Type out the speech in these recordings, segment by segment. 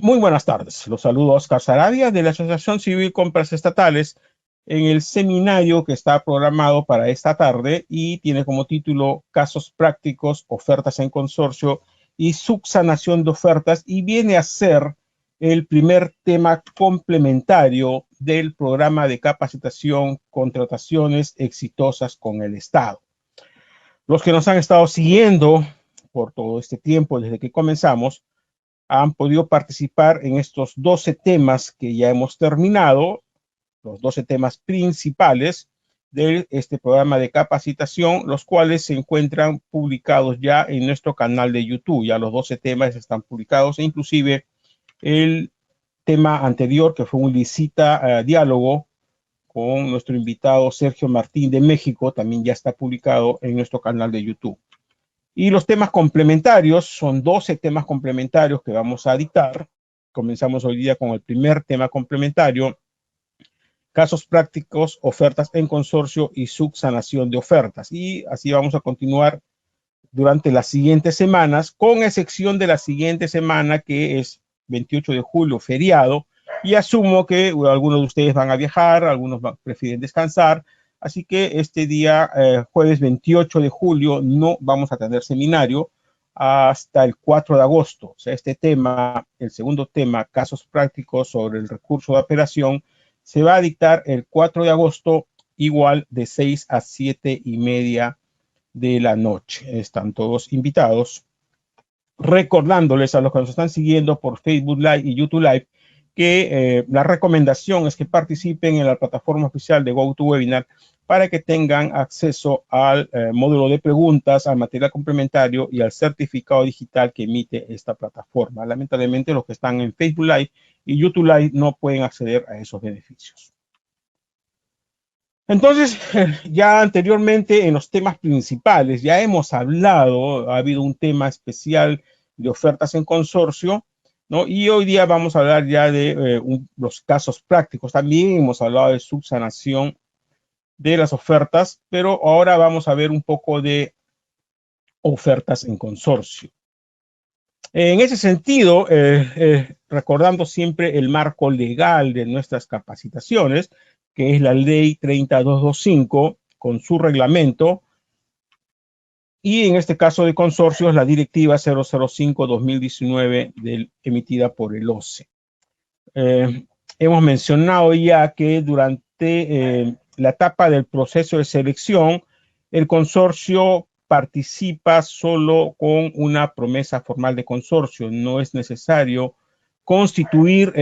Muy buenas tardes. Los saludo a Oscar Sarabia de la Asociación Civil Compras Estatales en el seminario que está programado para esta tarde y tiene como título Casos prácticos, ofertas en consorcio y subsanación de ofertas, y viene a ser el primer tema complementario del programa de capacitación Contrataciones Exitosas con el Estado. Los que nos han estado siguiendo por todo este tiempo desde que comenzamos han podido participar en estos 12 temas que ya hemos terminado, los 12 temas principales de este programa de capacitación, los cuales se encuentran publicados ya en nuestro canal de YouTube. Ya los 12 temas están publicados, e inclusive el tema anterior, que fue un licita diálogo con nuestro invitado Sergio Martín de México, también ya está publicado en nuestro canal de YouTube. Y los temas complementarios, son 12 temas complementarios que vamos a dictar. Comenzamos hoy día con el primer tema complementario: casos prácticos, ofertas en consorcio y subsanación de ofertas. Y así vamos a continuar durante las siguientes semanas, con excepción de la siguiente semana, que es 28 de julio, feriado, y asumo que algunos de ustedes van a viajar, algunos prefieren descansar, así que este día, jueves 28 de julio, no vamos a tener seminario hasta el 4 de agosto. O sea, este tema, el segundo tema, casos prácticos sobre el recurso de apelación, se va a dictar el 4 de agosto, igual de 6 a 7:30 de la noche. Están todos invitados. Recordándoles a los que nos están siguiendo por Facebook Live y YouTube Live que la recomendación es que participen en la plataforma oficial de GoToWebinar para que tengan acceso al módulo de preguntas, al material complementario y al certificado digital que emite esta plataforma. Lamentablemente, los que están en Facebook Live y YouTube Live no pueden acceder a esos beneficios. Entonces, ya anteriormente en los temas principales ya hemos hablado, ha habido un tema especial de ofertas en consorcio, ¿no? Y hoy día vamos a hablar ya de los casos prácticos. También hemos hablado de subsanación de las ofertas, pero ahora vamos a ver un poco de ofertas en consorcio. En ese sentido, recordando siempre el marco legal de nuestras capacitaciones, que es la Ley 30225 con su reglamento, y en este caso de consorcios, la Directiva 005-2019 emitida por el OCE. Hemos mencionado ya que durante la etapa del proceso de selección, el consorcio participa solo con una promesa formal de consorcio. No es necesario constituir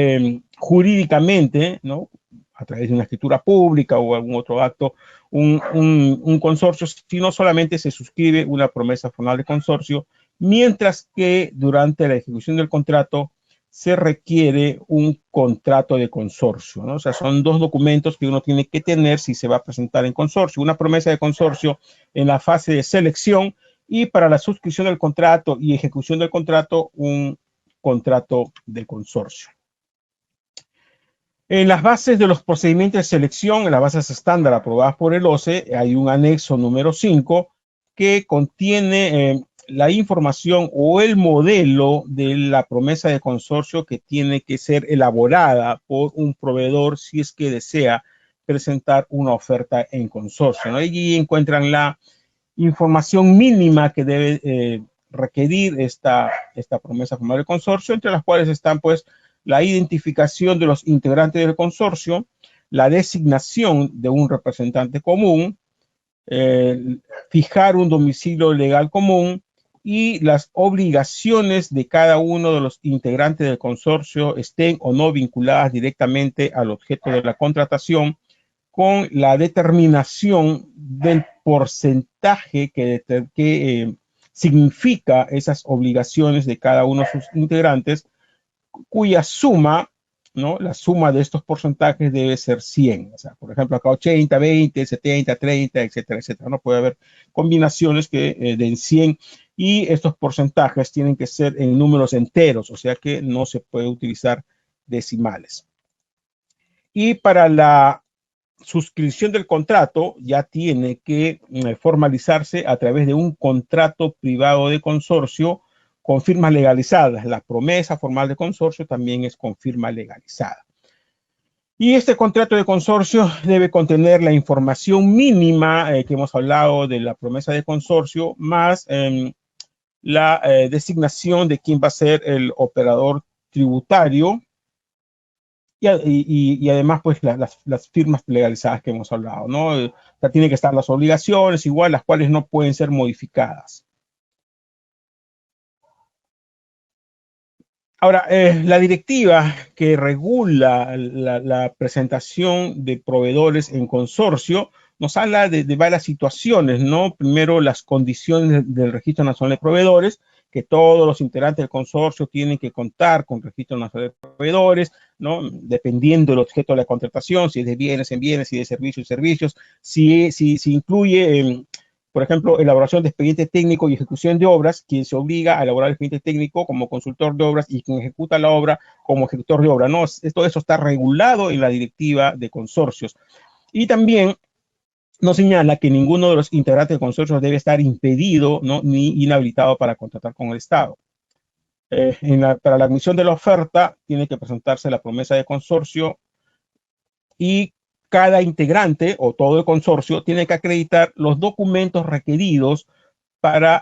jurídicamente, ¿no?, a través de una escritura pública o algún otro acto, un consorcio, sino solamente se suscribe una promesa formal de consorcio, mientras que durante la ejecución del contrato se requiere un contrato de consorcio, ¿no? O sea, son dos documentos que uno tiene que tener si se va a presentar en consorcio: una promesa de consorcio en la fase de selección, y para la suscripción del contrato y ejecución del contrato, un contrato de consorcio. En las bases de los procedimientos de selección, en las bases estándar aprobadas por el OCE, hay un anexo número 5 que contiene la información o el modelo de la promesa de consorcio que tiene que ser elaborada por un proveedor si es que desea presentar una oferta en consorcio, ¿no? Allí encuentran la información mínima que debe requerir esta promesa formal de consorcio, entre las cuales están, pues, la identificación de los integrantes del consorcio, la designación de un representante común, fijar un domicilio legal común y las obligaciones de cada uno de los integrantes del consorcio, estén o no vinculadas directamente al objeto de la contratación, con la determinación del porcentaje que significa esas obligaciones de cada uno de sus integrantes, cuya suma, ¿no?, la suma de estos porcentajes debe ser 100. O sea, por ejemplo, acá 80, 20, 70, 30, etcétera, etcétera. No puede haber combinaciones que den 100, y estos porcentajes tienen que ser en números enteros, o sea que no se puede utilizar decimales. Y para la suscripción del contrato ya tiene que formalizarse a través de un contrato privado de consorcio con firmas legalizadas. La promesa formal de consorcio también es con firma legalizada. Y este contrato de consorcio debe contener la información mínima que hemos hablado de la promesa de consorcio, más la designación de quién va a ser el operador tributario y además pues las firmas legalizadas que hemos hablado, ¿no? O sea, tienen que estar las obligaciones igual, las cuales no pueden ser modificadas. Ahora, la directiva que regula la presentación de proveedores en consorcio nos habla de varias situaciones, ¿no? Primero, las condiciones del Registro Nacional de Proveedores, que todos los integrantes del consorcio tienen que contar con Registro Nacional de Proveedores, ¿no? Dependiendo del objeto de la contratación, si es de bienes en bienes, si es de servicios en servicios, si incluye por ejemplo, elaboración de expediente técnico y ejecución de obras, quien se obliga a elaborar el expediente técnico como consultor de obras y quien ejecuta la obra como ejecutor de obra, ¿no? Todo eso está regulado en la directiva de consorcios. Y también nos señala que ninguno de los integrantes del consorcio debe estar impedido, ¿no? Ni inhabilitado para contratar con el Estado. Para la admisión de la oferta tiene que presentarse la promesa de consorcio y cada integrante o todo el consorcio tiene que acreditar los documentos requeridos para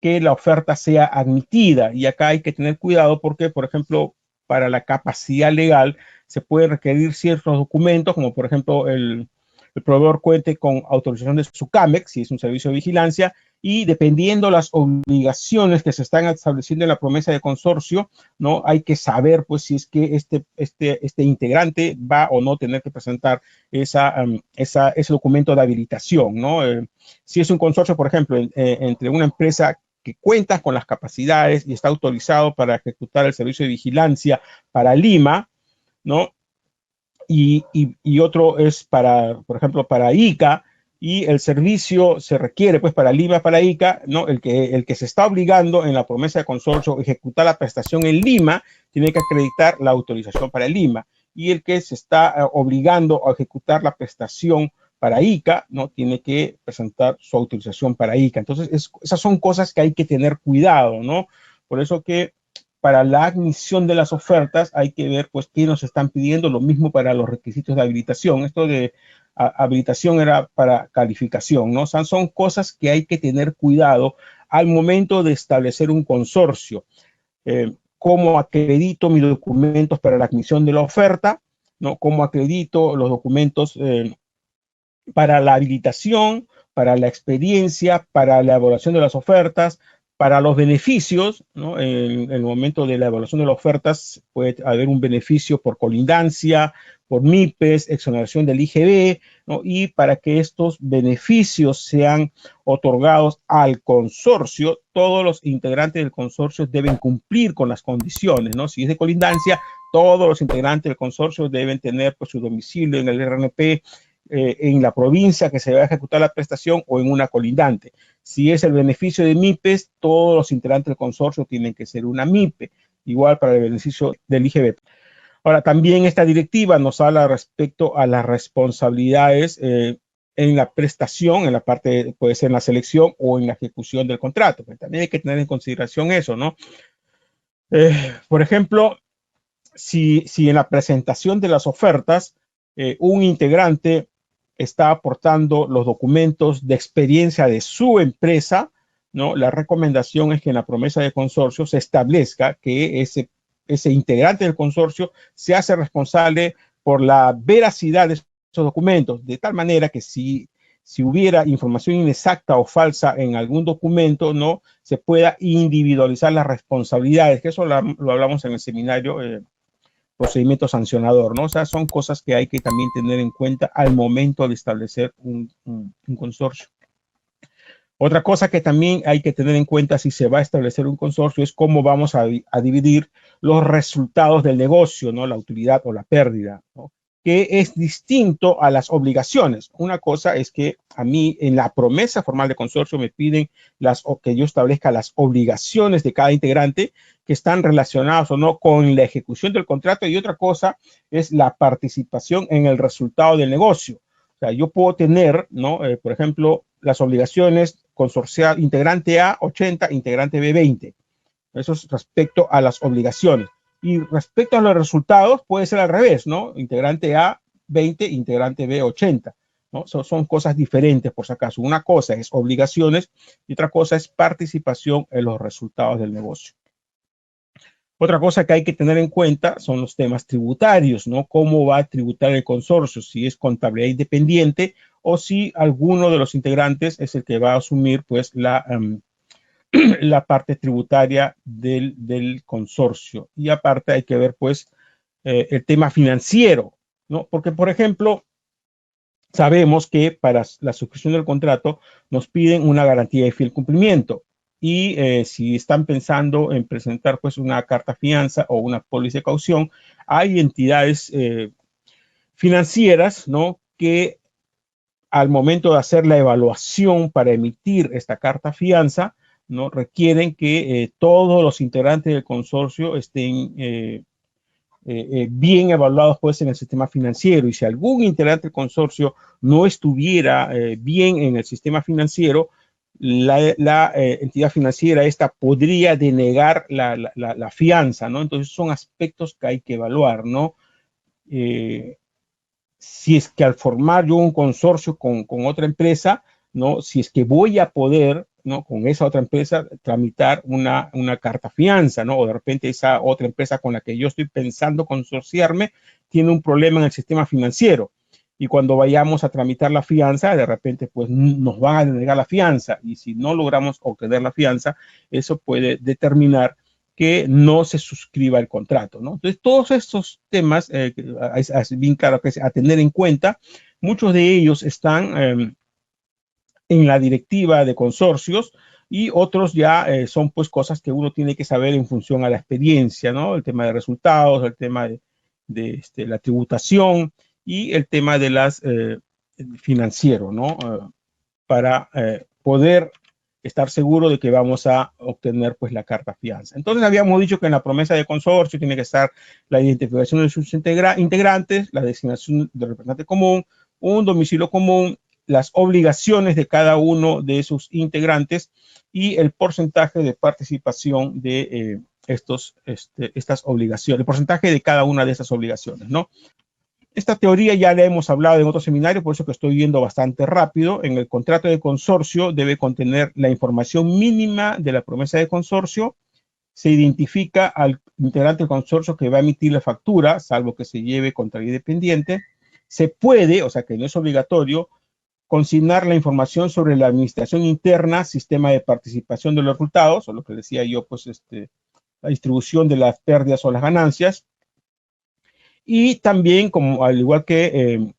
que la oferta sea admitida. Y acá hay que tener cuidado porque, por ejemplo, para la capacidad legal se pueden requerir ciertos documentos, como por ejemplo el proveedor cuente con autorización de SUCAMEX, si es un servicio de vigilancia, y dependiendo las obligaciones que se están estableciendo en la promesa de consorcio, ¿no? Hay que saber, pues, si es que este integrante va o no tener que presentar ese documento de habilitación, ¿no? Si es un consorcio, por ejemplo, entre una empresa que cuenta con las capacidades y está autorizado para ejecutar el servicio de vigilancia para Lima, ¿no? Y otro es para, por ejemplo, para Ica, y el servicio se requiere, pues, para Lima, para Ica, ¿no? El que se está obligando en la promesa de consorcio a ejecutar la prestación en Lima, tiene que acreditar la autorización para Lima. Y el que se está obligando a ejecutar la prestación para Ica, ¿no? Tiene que presentar su autorización para Ica. Entonces, esas son cosas que hay que tener cuidado, ¿no? Por eso que para la admisión de las ofertas hay que ver, pues, qué nos están pidiendo, lo mismo para los requisitos de habilitación. Esto de habilitación era para calificación, ¿no? O sea, son cosas que hay que tener cuidado al momento de establecer un consorcio. ¿Cómo acredito mis documentos para la admisión de la oferta? ¿No? ¿Cómo acredito los documentos para la habilitación, para la experiencia, para la elaboración de las ofertas, para los beneficios, ¿no? En el momento de la evaluación de las ofertas puede haber un beneficio por colindancia, por MIPES, exoneración del IGB, ¿no? Y para que estos beneficios sean otorgados al consorcio, todos los integrantes del consorcio deben cumplir con las condiciones, ¿no? Si es de colindancia, todos los integrantes del consorcio deben tener, pues, su domicilio en el RNP, en la provincia que se va a ejecutar la prestación o en una colindante. Si es el beneficio de MIPES, todos los integrantes del consorcio tienen que ser una MIPE, igual para el beneficio del IGB. Ahora, también esta directiva nos habla respecto a las responsabilidades en la prestación, en la parte, puede ser en la selección o en la ejecución del contrato. Pero también hay que tener en consideración eso, ¿no? Por ejemplo, si en la presentación de las ofertas un integrante está aportando los documentos de experiencia de su empresa, ¿no? La recomendación es que en la promesa de consorcio se establezca que ese integrante del consorcio se hace responsable por la veracidad de esos documentos, de tal manera que si hubiera información inexacta o falsa en algún documento, ¿no? Se pueda individualizar las responsabilidades, que eso lo hablamos en el seminario procedimiento sancionador, ¿no? O sea, son cosas que hay que también tener en cuenta al momento de establecer un consorcio. Otra cosa que también hay que tener en cuenta si se va a establecer un consorcio es cómo vamos a dividir los resultados del negocio, ¿no? La utilidad o la pérdida, ¿no? Que es distinto a las obligaciones. Una cosa es que a mí en la promesa formal de consorcio me piden que yo establezca las obligaciones de cada integrante que están relacionadas o no con la ejecución del contrato, y otra cosa es la participación en el resultado del negocio. O sea, yo puedo tener, ¿no? Por ejemplo, las obligaciones consorcial integrante A 80, integrante B 20. Eso es respecto a las obligaciones. Y respecto a los resultados, puede ser al revés, ¿no? Integrante A 20, integrante B 80. ¿No? Son cosas diferentes, por si acaso. Una cosa es obligaciones y otra cosa es participación en los resultados del negocio. Otra cosa que hay que tener en cuenta son los temas tributarios, ¿no? Cómo va a tributar el consorcio, si es contabilidad independiente o si alguno de los integrantes es el que va a asumir, pues, la parte tributaria del consorcio. Y aparte hay que ver, pues, el tema financiero, ¿no? Porque, por ejemplo, sabemos que para la suscripción del contrato nos piden una garantía de fiel cumplimiento. Y si están pensando en presentar, pues, una carta fianza o una póliza de caución, hay entidades financieras, ¿no?, que al momento de hacer la evaluación para emitir esta carta fianza, ¿no?, requieren que todos los integrantes del consorcio estén bien evaluados, pues, en el sistema financiero. Y si algún integrante del consorcio no estuviera bien en el sistema financiero, la entidad financiera esta podría denegar la fianza, ¿no? Entonces son aspectos que hay que evaluar, ¿no? Si es que al formar yo un consorcio con otra empresa, ¿no?, si es que voy a poder, ¿no?, con esa otra empresa tramitar una carta fianza, ¿no? O de repente esa otra empresa con la que yo estoy pensando consorciarme tiene un problema en el sistema financiero. Y cuando vayamos a tramitar la fianza, de repente, pues, nos van a denegar la fianza. Y si no logramos obtener la fianza, eso puede determinar que no se suscriba el contrato, ¿no? Entonces, todos estos temas, es bien claro que es a tener en cuenta. Muchos de ellos están en la directiva de consorcios y otros ya son, pues, cosas que uno tiene que saber en función a la experiencia, ¿no? El tema de resultados, el tema de la tributación y el tema de las financiero, ¿no? Para poder estar seguro de que vamos a obtener, pues, la carta fianza. Entonces habíamos dicho que en la promesa de consorcio tiene que estar la identificación de sus integrantes, la designación del representante común, un domicilio común, las obligaciones de cada uno de sus integrantes y el porcentaje de participación de estas obligaciones, el porcentaje de cada una de esas obligaciones, ¿no? Esta teoría ya la hemos hablado en otro seminario, por eso que estoy yendo bastante rápido. En el contrato de consorcio debe contener la información mínima de la promesa de consorcio. Se identifica al integrante del consorcio que va a emitir la factura, salvo que se lleve contabilidad dependiente. Se puede, o sea que no es obligatorio, consignar la información sobre la administración interna, sistema de participación de los resultados, o lo que decía yo, pues, la distribución de las pérdidas o las ganancias. Y también, como al igual que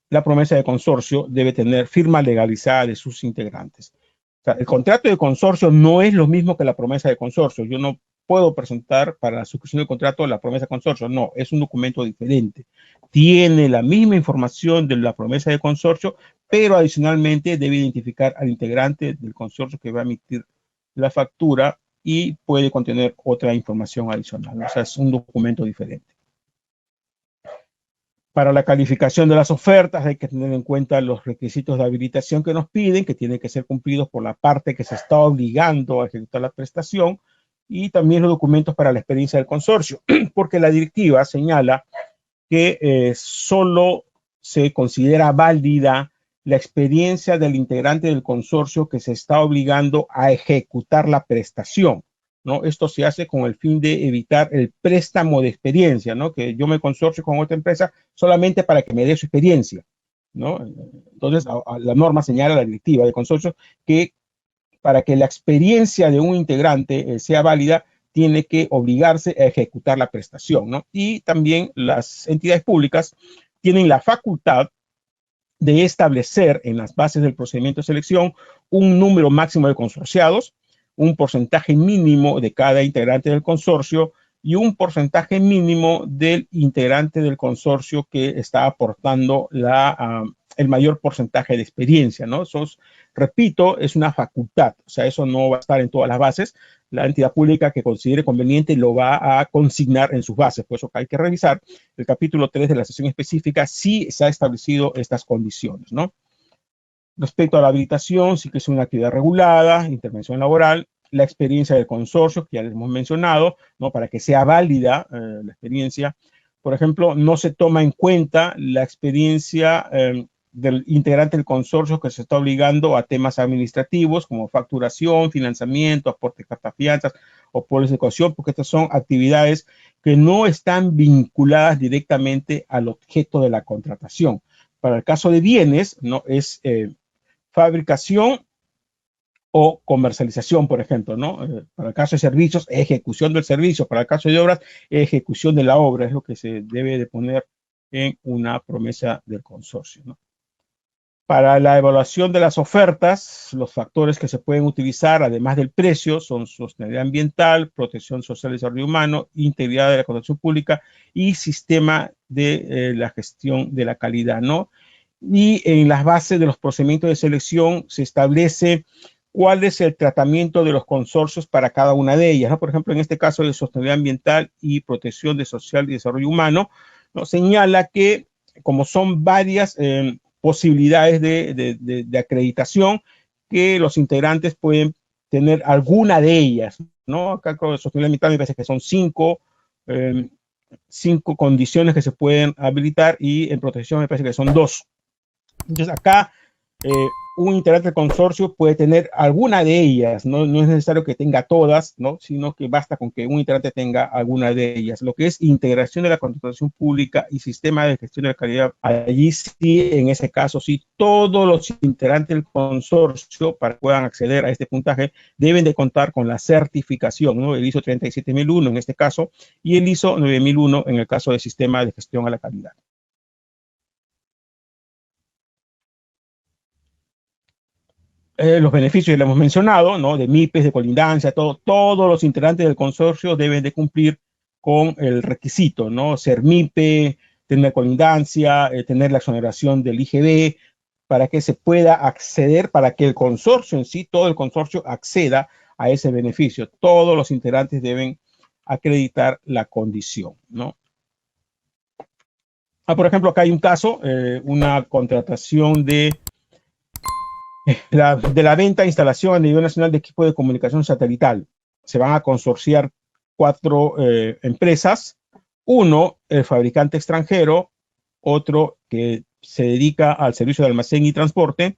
la promesa de consorcio, debe tener firma legalizada de sus integrantes. O sea, el contrato de consorcio no es lo mismo que la promesa de consorcio. Yo no puedo presentar para la suscripción del contrato la promesa de consorcio. No, es un documento diferente. Tiene la misma información de la promesa de consorcio, pero adicionalmente debe identificar al integrante del consorcio que va a emitir la factura y puede contener otra información adicional. O sea, es un documento diferente. Para la calificación de las ofertas hay que tener en cuenta los requisitos de habilitación que nos piden, que tienen que ser cumplidos por la parte que se está obligando a ejecutar la prestación, y también los documentos para la experiencia del consorcio, porque la directiva señala que solo se considera válida la experiencia del integrante del consorcio que se está obligando a ejecutar la prestación, ¿no? Esto se hace con el fin de evitar el préstamo de experiencia, ¿no? Que yo me consorcio con otra empresa solamente para que me dé su experiencia, ¿no? Entonces, la norma señala, la directiva de consorcio, que para que la experiencia de un integrante sea válida, tiene que obligarse a ejecutar la prestación, ¿no? Y también las entidades públicas tienen la facultad de establecer en las bases del procedimiento de selección un número máximo de consorciados, un porcentaje mínimo de cada integrante del consorcio y un porcentaje mínimo del integrante del consorcio que está aportando el mayor porcentaje de experiencia, ¿no? Eso, repito, es una facultad, o sea, eso no va a estar en todas las bases. La entidad pública que considere conveniente lo va a consignar en sus bases, por eso que hay que revisar el capítulo 3 de la sesión específica si se ha establecido estas condiciones, ¿no? Respecto a la habilitación, sí que es una actividad regulada, intervención laboral, la experiencia del consorcio, que ya les hemos mencionado, ¿no? Para que sea válida la experiencia. Por ejemplo, no se toma en cuenta la experiencia del integrante del consorcio que se está obligando a temas administrativos como facturación, financiamiento, aporte de cartafianzas o pólizas de caución, porque estas son actividades que no están vinculadas directamente al objeto de la contratación. Para el caso de bienes, ¿no? Es fabricación o comercialización, por ejemplo, ¿no? Para el caso de servicios, ejecución del servicio. Para el caso de obras, ejecución de la obra. Es lo que se debe de poner en una promesa del consorcio, ¿no? Para la evaluación de las ofertas, los factores que se pueden utilizar, además del precio, son sostenibilidad ambiental, protección social y desarrollo humano, integridad de la contratación pública y sistema de la gestión de la calidad, ¿no? Y en las bases de los procedimientos de selección se establece cuál es el tratamiento de los consorcios para cada una de ellas, ¿no? Por ejemplo, en este caso de sostenibilidad ambiental y protección de social y desarrollo humano, ¿no? Señala que como son varias posibilidades de acreditación, que los integrantes pueden tener alguna de ellas, ¿no? Acá con sostenibilidad ambiental me parece que son cinco condiciones que se pueden habilitar y en protección me parece que son 2. Entonces acá un integrante del consorcio puede tener alguna de ellas, no es necesario que tenga todas, ¿no? Sino que basta con que un integrante tenga alguna de ellas. Lo que es integración de la contratación pública y sistema de gestión de la calidad, allí sí, en ese caso, sí, todos los integrantes del consorcio, para que puedan acceder a este puntaje, deben de contar con la certificación, ¿no? El ISO 37001 en este caso, y el ISO 9001 en el caso del sistema de gestión a la calidad. Los beneficios ya lo hemos mencionado, ¿no? De MIPES, de colindancia, todos los integrantes del consorcio deben de cumplir con el requisito, ¿no? Ser MIPE, tener colindancia, tener la exoneración del IGB, para que se pueda acceder, para que el consorcio en sí, todo el consorcio acceda a ese beneficio. Todos los integrantes deben acreditar la condición, ¿no? Por ejemplo, acá hay un caso, una contratación de la venta e instalación a nivel nacional de equipo de comunicación satelital. Se van a consorciar 4 empresas. Uno, el fabricante extranjero, otro que se dedica al servicio de almacén y transporte,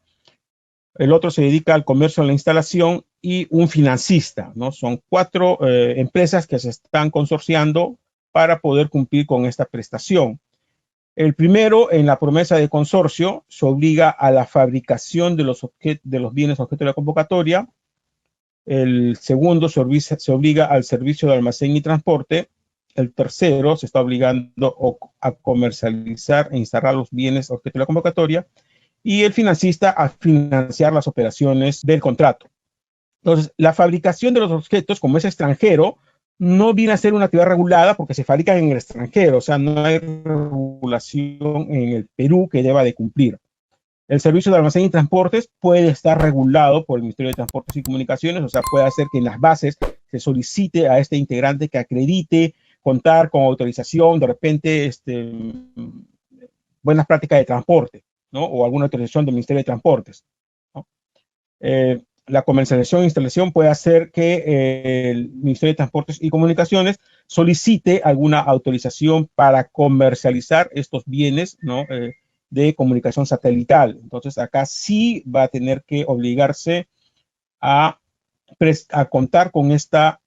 el otro se dedica al comercio, a la instalación y un financista, ¿no? Son 4 empresas que se están consorciando para poder cumplir con esta prestación. El primero, en la promesa de consorcio, se obliga a la fabricación de los bienes objeto de la convocatoria. El segundo, se obliga al servicio de almacén y transporte. El tercero, se está obligando a comercializar e instalar los bienes objeto de la convocatoria. Y el financista a financiar las operaciones del contrato. Entonces, la fabricación de los objetos, como es extranjero, no viene a ser una actividad regulada porque se fabrican en el extranjero, o sea, no hay regulación en el Perú que deba de cumplir. El servicio de almacén y transportes puede estar regulado por el Ministerio de Transportes y Comunicaciones, o sea, puede hacer que en las bases se solicite a este integrante que acredite contar con autorización, de repente, buenas prácticas de transporte, ¿no? O alguna autorización del Ministerio de Transportes, ¿no? La comercialización e instalación puede hacer que el Ministerio de Transportes y Comunicaciones solicite alguna autorización para comercializar estos bienes, ¿no? De comunicación satelital. Entonces, acá sí va a tener que obligarse a contar con esta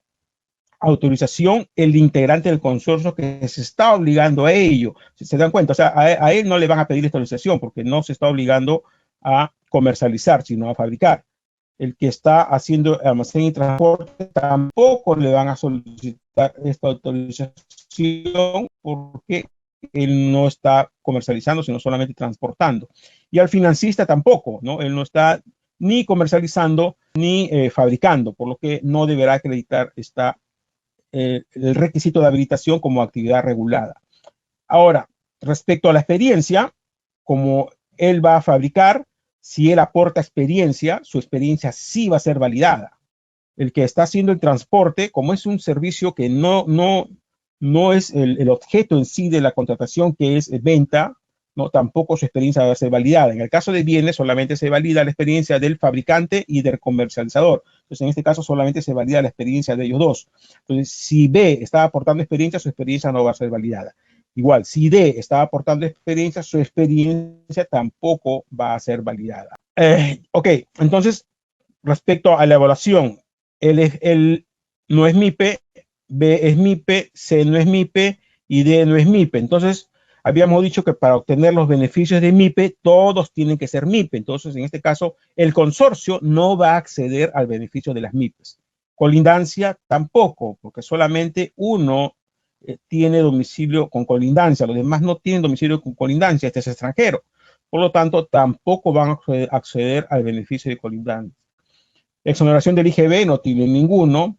autorización el integrante del consorcio que se está obligando a ello. Si se dan cuenta, o sea, a él no le van a pedir esta autorización porque no se está obligando a comercializar, sino a fabricar. El que está haciendo almacén y transporte tampoco le van a solicitar esta autorización porque él no está comercializando, sino solamente transportando. Y al financista tampoco, ¿no? Él no está ni comercializando ni fabricando, por lo que no deberá acreditar el requisito de habilitación como actividad regulada. Ahora, respecto a la experiencia, como él va a fabricar, si él aporta experiencia, su experiencia sí va a ser validada. El que está haciendo el transporte, como es un servicio que no es el objeto en sí de la contratación, que es venta, ¿no? Tampoco su experiencia va a ser validada. En el caso de bienes, solamente se valida la experiencia del fabricante y del comercializador. Entonces, en este caso, solamente se valida la experiencia de ellos dos. Entonces, si B está aportando experiencia, su experiencia no va a ser validada. Igual, si D está aportando experiencia, su experiencia tampoco va a ser validada. Ok, entonces, respecto a la evaluación, el no es MIPE, B es MIPE, C no es MIPE y D no es MIPE. Entonces, habíamos dicho que para obtener los beneficios de MIPE, todos tienen que ser MIPE. Entonces, en este caso, el consorcio no va a acceder al beneficio de las MIPES. Colindancia tampoco, porque solamente uno tiene domicilio con colindancia, los demás no tienen domicilio con colindancia, este es extranjero. Por lo tanto, tampoco van a acceder al beneficio de colindancia. Exoneración del IGB no tienen ninguno.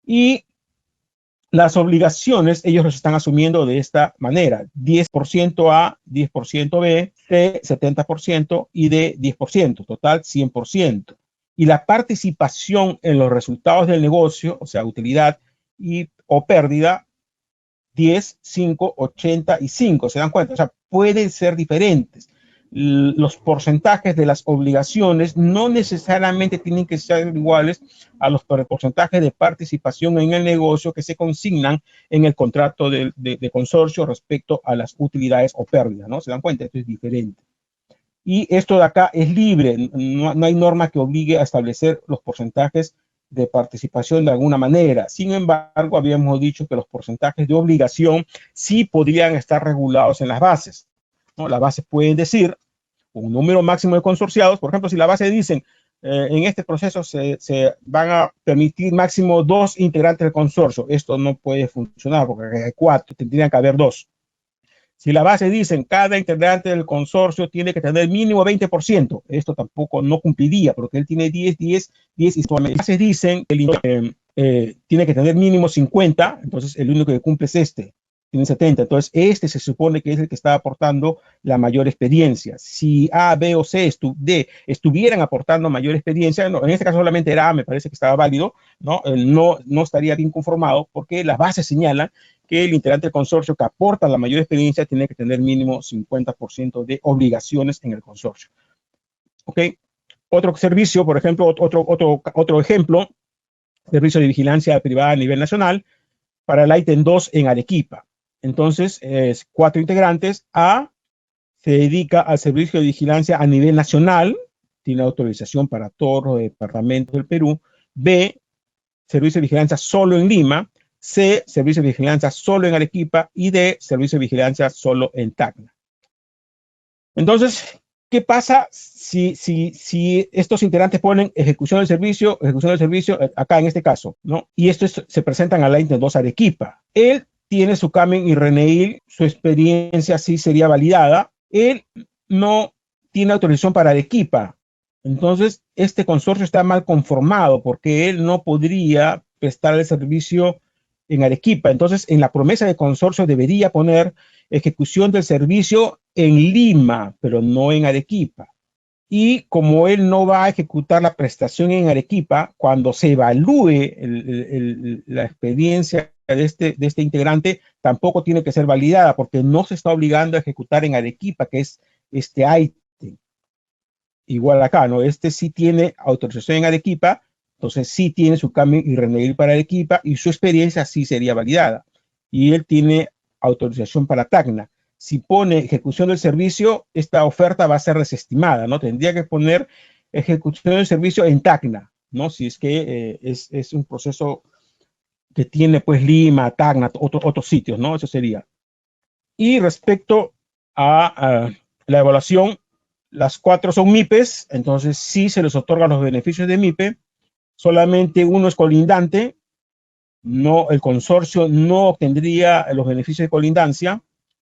Y las obligaciones, ellos los están asumiendo de esta manera: 10% A, 10% B, C 70% y D 10%, total 100%. Y la participación en los resultados del negocio, o sea, utilidad o pérdida, 10, 5, 80 y 5, ¿se dan cuenta? O sea, pueden ser diferentes. Los porcentajes de las obligaciones no necesariamente tienen que ser iguales a los porcentajes de participación en el negocio que se consignan en el contrato de consorcio respecto a las utilidades o pérdidas, ¿no? ¿Se dan cuenta? Esto es diferente. Y esto de acá es libre, no hay norma que obligue a establecer los porcentajes de participación de alguna manera. Sin embargo, habíamos dicho que los porcentajes de obligación sí podrían estar regulados en las bases, ¿no? Las bases pueden decir un número máximo de consorciados. Por ejemplo, si la base dicen en este proceso se van a permitir máximo 2 integrantes del consorcio, esto no puede funcionar porque hay 4, tendrían que haber 2. Si la base dicen cada integrante del consorcio tiene que tener mínimo 20%, esto tampoco no cumpliría porque él tiene 10, 10, 10 y las bases dicen que el tiene que tener mínimo 50, entonces el único que cumple es este, tiene 70. Entonces este se supone que es el que está aportando la mayor experiencia. Si A, B o C, D estuvieran aportando mayor experiencia, no, en este caso solamente era A, me parece que estaba válido, ¿no? No estaría bien conformado porque las bases señalan que el integrante del consorcio que aporta la mayor experiencia tiene que tener mínimo 50% de obligaciones en el consorcio. ¿Ok? Otro servicio, por ejemplo, otro ejemplo, servicio de vigilancia privada a nivel nacional para el ítem 2 en Arequipa. Entonces, 4 integrantes. A se dedica al servicio de vigilancia a nivel nacional, tiene autorización para todos los departamentos del Perú. B, servicio de vigilancia solo en Lima. C, servicio de vigilancia solo en Arequipa. Y D, servicio de vigilancia solo en Tacna. Entonces, ¿qué pasa si estos integrantes ponen ejecución del servicio, acá en este caso, ¿no? Y estos se presentan al ítem 2 Arequipa. Él tiene su CAMEN y RENEIL, su experiencia sí sería validada. Él no tiene autorización para Arequipa. Entonces, este consorcio está mal conformado porque él no podría prestar el servicio en Arequipa. Entonces, en la promesa de consorcio debería poner ejecución del servicio en Lima, pero no en Arequipa. Y como él no va a ejecutar la prestación en Arequipa, cuando se evalúe la experiencia de este integrante, tampoco tiene que ser validada porque no se está obligando a ejecutar en Arequipa, que es este ítem. Igual acá, ¿no? Este sí tiene autorización en Arequipa, entonces sí tiene su CAMEN y RENEIL para Arequipa y su experiencia sí sería validada. Y él tiene autorización para Tacna. Si pone ejecución del servicio, esta oferta va a ser desestimada, ¿no? Tendría que poner ejecución del servicio en Tacna, ¿no? Si es que es un proceso que tiene pues Lima, Tacna, otros sitios, ¿no? Eso sería. Y respecto a la evaluación, las 4 son MIPES, entonces sí se les otorgan los beneficios de MIPE, solamente uno es colindante, no, el consorcio no obtendría los beneficios de colindancia,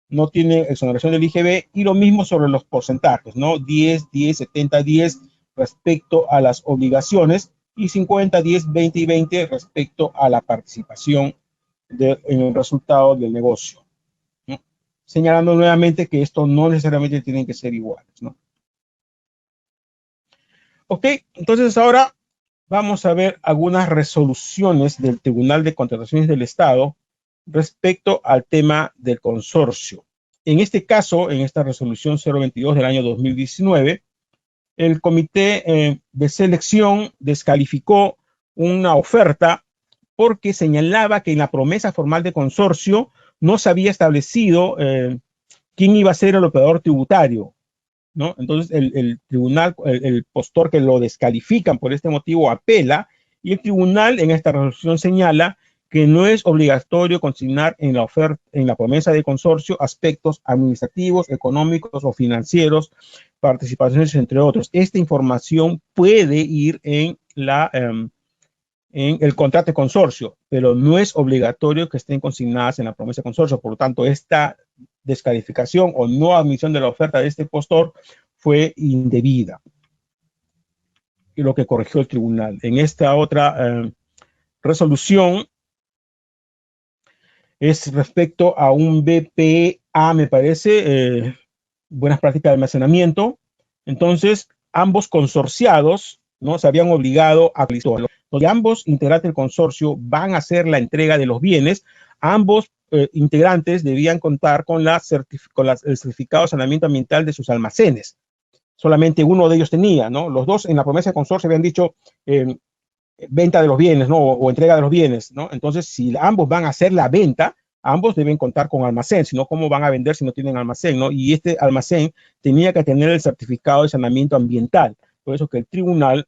no tiene exoneración del IGB, y lo mismo sobre los porcentajes, ¿no? 10, 10, 70, 10 respecto a las obligaciones y 50, 10, 20 y 20 respecto a la participación en el resultado del negocio, ¿no? Señalando nuevamente que esto no necesariamente tienen que ser iguales, ¿no? Ok, entonces ahora vamos a ver algunas resoluciones del Tribunal de Contrataciones del Estado respecto al tema del consorcio. en este caso, en esta resolución 022 del año 2019, el comité de selección descalificó una oferta porque señalaba que en la promesa formal de consorcio no se había establecido quién iba a ser el operador tributario, ¿no? Entonces el tribunal, el postor que lo descalifican por este motivo apela, y el tribunal en esta resolución señala que no es obligatorio consignar en la oferta, en la promesa de consorcio, aspectos administrativos, económicos o financieros, participaciones, entre otros. Esta información puede ir en el contrato de consorcio, pero no es obligatorio que estén consignadas en la promesa de consorcio. Por lo tanto, esta descalificación o no admisión de la oferta de este postor fue indebida, y lo que corrigió el tribunal. En esta otra resolución es respecto a un BPA, me parece, buenas prácticas de almacenamiento. Entonces, ambos consorciados, ¿no?, se habían obligado a que donde ambos integrantes del consorcio van a hacer la entrega de los bienes. Ambos integrantes debían contar con el certificado de saneamiento ambiental de sus almacenes. Solamente uno de ellos tenía, ¿no? Los dos en la promesa de consorcio habían dicho venta de los bienes, ¿no? O entrega de los bienes, ¿no? Entonces, si ambos van a hacer la venta, ambos deben contar con almacén, si no, ¿cómo van a vender si no tienen almacén, ¿no? Y este almacén tenía que tener el certificado de saneamiento ambiental. Por eso que el tribunal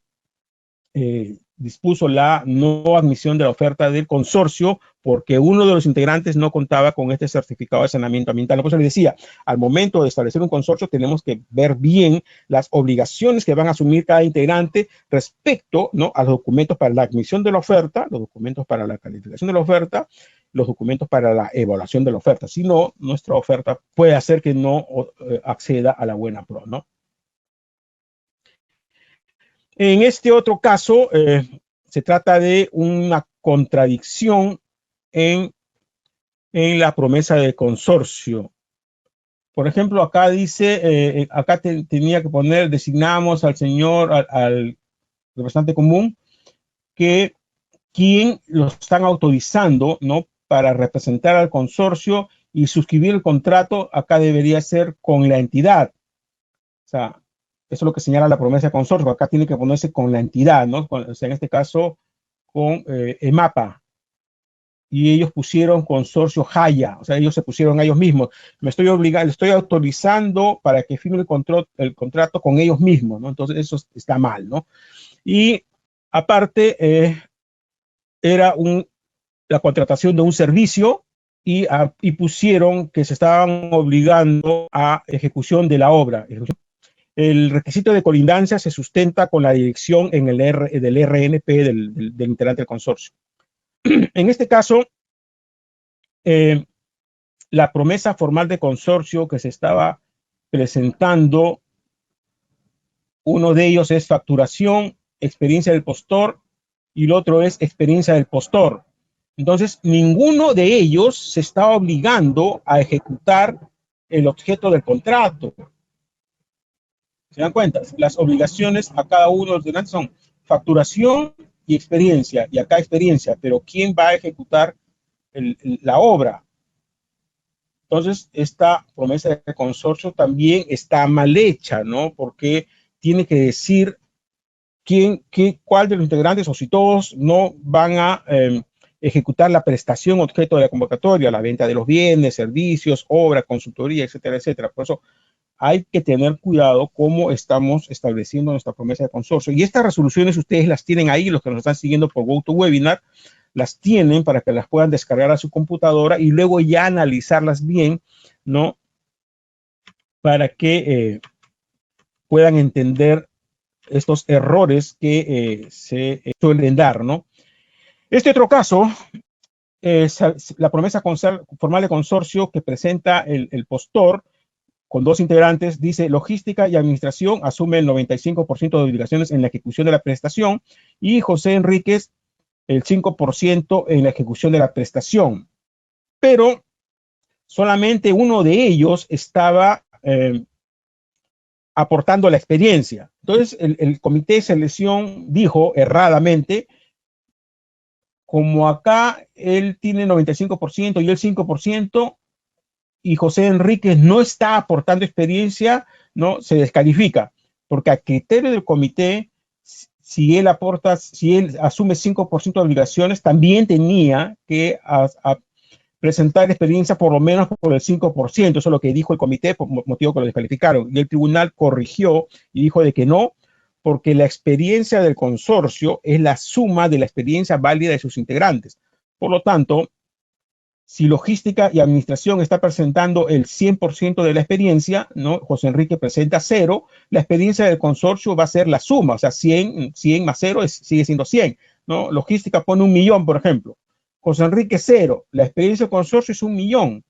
dispuso la no admisión de la oferta del consorcio porque uno de los integrantes no contaba con este certificado de saneamiento ambiental. Por eso les decía, al momento de establecer un consorcio tenemos que ver bien las obligaciones que van a asumir cada integrante respecto, ¿no?, a los documentos para la admisión de la oferta, los documentos para la calificación de la oferta, los documentos para la evaluación de la oferta. Si no, nuestra oferta puede hacer que no acceda a la buena pro, ¿no? En este otro caso, se trata de una contradicción en la promesa de consorcio. Por ejemplo, acá dice, acá tenía que poner, designamos al señor, al representante común, que quien lo están autorizando, ¿no?, para representar al consorcio y suscribir el contrato, acá debería ser con la entidad. O sea, eso es lo que señala la promesa de consorcio. Acá tiene que ponerse con la entidad, ¿no? O sea, en este caso, con EMAPA. Y ellos pusieron consorcio Jaya. O sea, ellos se pusieron a ellos mismos. Me estoy obligando, estoy autorizando para que firme el contrato con ellos mismos, ¿no? Entonces, eso está mal, ¿no? Y aparte, era la contratación de un servicio y pusieron que se estaban obligando a ejecución de la obra. El requisito de colindancia se sustenta con la dirección en el del RNP del integrante del consorcio. En este caso, la promesa formal de consorcio que se estaba presentando, uno de ellos es facturación, experiencia del postor, y el otro es experiencia del postor. Entonces, ninguno de ellos se está obligando a ejecutar el objeto del contrato. ¿Se dan cuenta? Las obligaciones a cada uno de los integrantes son facturación y experiencia, y acá experiencia, pero ¿quién va a ejecutar la obra? Entonces, esta promesa de consorcio también está mal hecha, ¿no? Porque tiene que decir cuál de los integrantes, o si todos, no van a ejecutar la prestación objeto de la convocatoria, la venta de los bienes, servicios, obra, consultoría, etcétera, etcétera. Por eso hay que tener cuidado cómo estamos estableciendo nuestra promesa de consorcio. Y estas resoluciones ustedes las tienen ahí, los que nos están siguiendo por GoToWebinar, las tienen para que las puedan descargar a su computadora y luego ya analizarlas bien, ¿no? Para que puedan entender estos errores que se suelen dar, ¿no? Este otro caso es la promesa formal de consorcio que presenta el postor con dos integrantes. Dice: logística y administración asume el 95% de obligaciones en la ejecución de la prestación y José Enríquez el 5% en la ejecución de la prestación. Pero solamente uno de ellos estaba aportando la experiencia. Entonces, el comité de selección dijo erradamente, como acá él tiene 95% y el 5%, y José Enríquez no está aportando experiencia, ¿no? Se descalifica, porque a criterio del comité, si él aporta, si él asume 5% de obligaciones, también tenía que presentar experiencia por lo menos por el 5%, eso es lo que dijo el comité, por motivo que lo descalificaron, y el tribunal corrigió y dijo de que no, porque la experiencia del consorcio es la suma de la experiencia válida de sus integrantes. Por lo tanto, si logística y administración está presentando el 100% de la experiencia, ¿no? José Enrique presenta 0, la experiencia del consorcio va a ser la suma, o sea, 100 más 0 sigue siendo 100, ¿no? Logística pone 1.000.000, por ejemplo. José Enrique 0, la experiencia del consorcio es 1.000.000,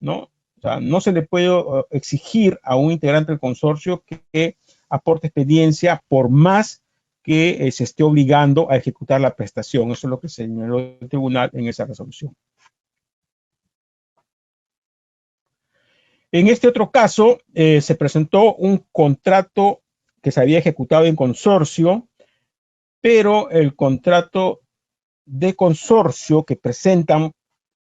¿no? O sea, no se le puede exigir a un integrante del consorcio que aporte experiencia por más que se esté obligando a ejecutar la prestación. Eso es lo que señaló el tribunal en esa resolución. En este otro caso, se presentó un contrato que se había ejecutado en consorcio, pero el contrato de consorcio que presentan,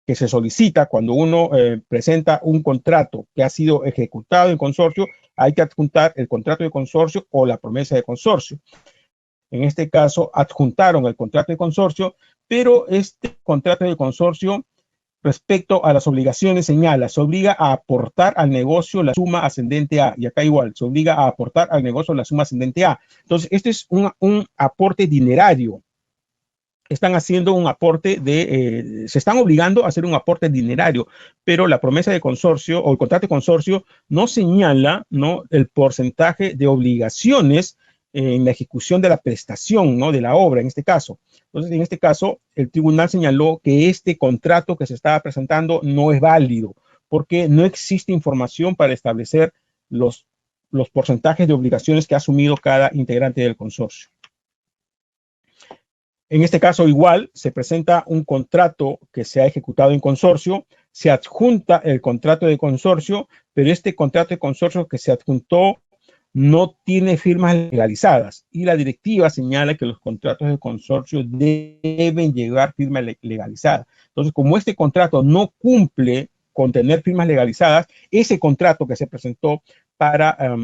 que se solicita cuando uno presenta un contrato que ha sido ejecutado en consorcio, hay que adjuntar el contrato de consorcio o la promesa de consorcio. En este caso, adjuntaron el contrato de consorcio, pero este contrato de consorcio, respecto a las obligaciones, señala, se obliga a aportar al negocio la suma ascendente a, y acá igual, se obliga a aportar al negocio la suma ascendente a. Entonces, este es un aporte dinerario. Están haciendo un aporte se están obligando a hacer un aporte dinerario, pero la promesa de consorcio o el contrato de consorcio no señala, ¿no?, el porcentaje de obligaciones en la ejecución de la prestación, ¿no?, de la obra en este caso. Entonces, en este caso, el tribunal señaló que este contrato que se estaba presentando no es válido porque no existe información para establecer los porcentajes de obligaciones que ha asumido cada integrante del consorcio. En este caso, igual, se presenta un contrato que se ha ejecutado en consorcio, se adjunta el contrato de consorcio, pero este contrato de consorcio que se adjuntó no tiene firmas legalizadas y la directiva señala que los contratos de consorcio deben llevar firma legalizada. Entonces, como este contrato no cumple con tener firmas legalizadas, ese contrato que se presentó para